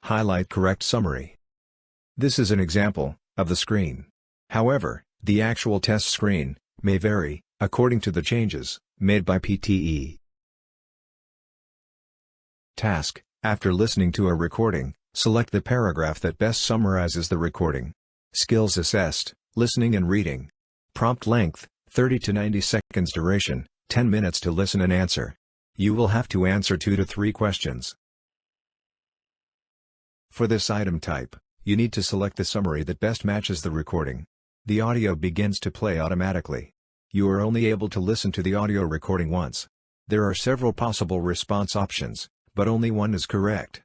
Highlight correct summary. This is an example of the screen. However, the actual test screen may vary according to the changes made by PTE. Task: after listening to a recording, select the paragraph that best summarizes the recording. Skills assessed: listening and reading. Prompt length: 30 to 90 seconds. Duration: 10 minutes to listen and answer. You will have to answer 2 to 3 questions. For this item type, you need to select the summary that best matches the recording. The audio begins to play automatically. You are only able to listen to the audio recording once. There are several possible response options, but only one is correct.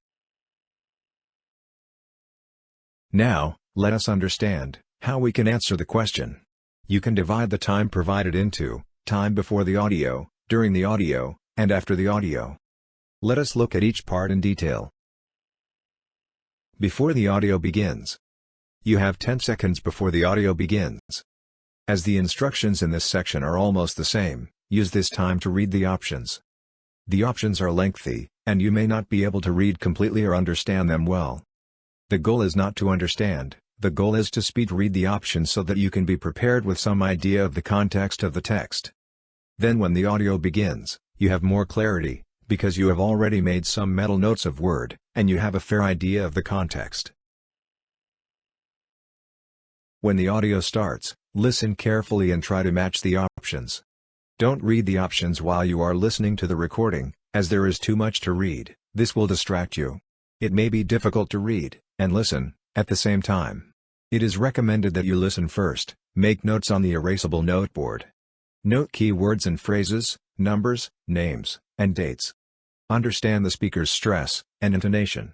Now, let us understand how we can answer the question. You can divide the time provided into time before the audio, during the audio, and after the audio. Let us look at each part in detail. Before the audio begins. You have 10 seconds before the audio begins. As the instructions in this section are almost the same, use this time to read the options. The options are lengthy, and you may not be able to read completely or understand them well. The goal is not to understand, the goal is to speed read the options so that you can be prepared with some idea of the context of the text. Then when the audio begins, you have more clarity, because you have already made some mental notes of word, and you have a fair idea of the context. When the audio starts, listen carefully and try to match the options. Don't read the options while you are listening to the recording, as there is too much to read. This will distract you. It may be difficult to read and listen at the same time. It is recommended that you listen first, make notes on the erasable noteboard. Note keywords and phrases, numbers, names, and dates. Understand the speaker's stress and intonation.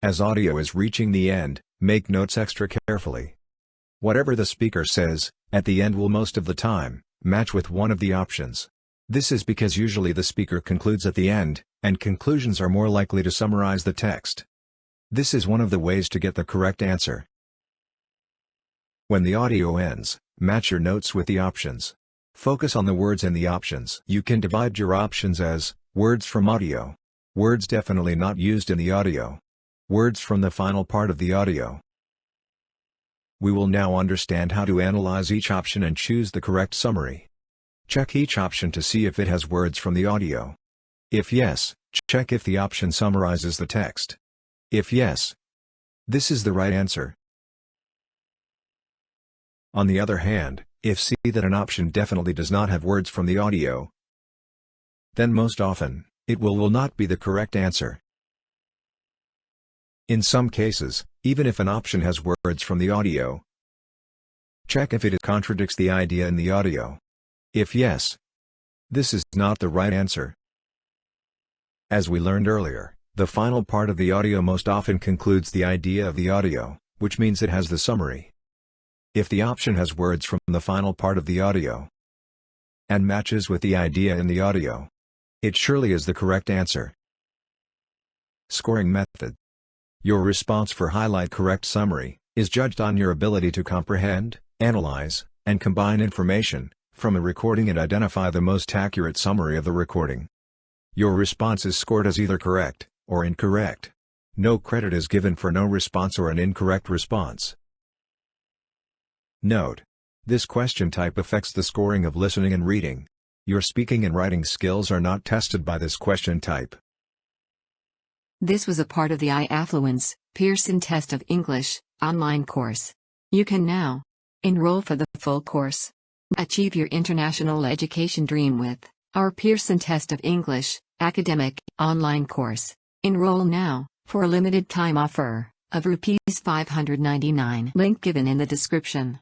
As audio is reaching the end, make notes extra carefully. Whatever the speaker says, at the end will most of the time match with one of the options. This is because usually the speaker concludes at the end, and conclusions are more likely to summarize the text. This is one of the ways to get the correct answer. When the audio ends, match your notes with the options. Focus on the words in the options. You can divide your options as words from audio, words definitely not used in the audio, words from the final part of the audio. We will now understand how to analyze each option and choose the correct summary. Check each option to see if it has words from the audio. If yes, check if the option summarizes the text. If yes, this is the right answer. On the other hand, if see that an option definitely does not have words from the audio, then most often, it will not be the correct answer. In some cases, even if an option has words from the audio, check if it contradicts the idea in the audio. If yes, this is not the right answer. As we learned earlier, the final part of the audio most often concludes the idea of the audio, which means it has the summary. If the option has words from the final part of the audio and matches with the idea in the audio, it surely is the correct answer. Scoring method. Your response for highlight correct summary is judged on your ability to comprehend, analyze, and combine information from a recording and identify the most accurate summary of the recording. Your response is scored as either correct or incorrect. No credit is given for no response or an incorrect response. Note: this question type affects the scoring of listening and reading. Your speaking and writing skills are not tested by this question type. This was a part of the iAffluence Pearson Test of English online course. You can now enroll for the full course. Achieve your international education dream with our Pearson Test of English academic online course. Enroll now for a limited time offer of Rs. 599. Link given in the description.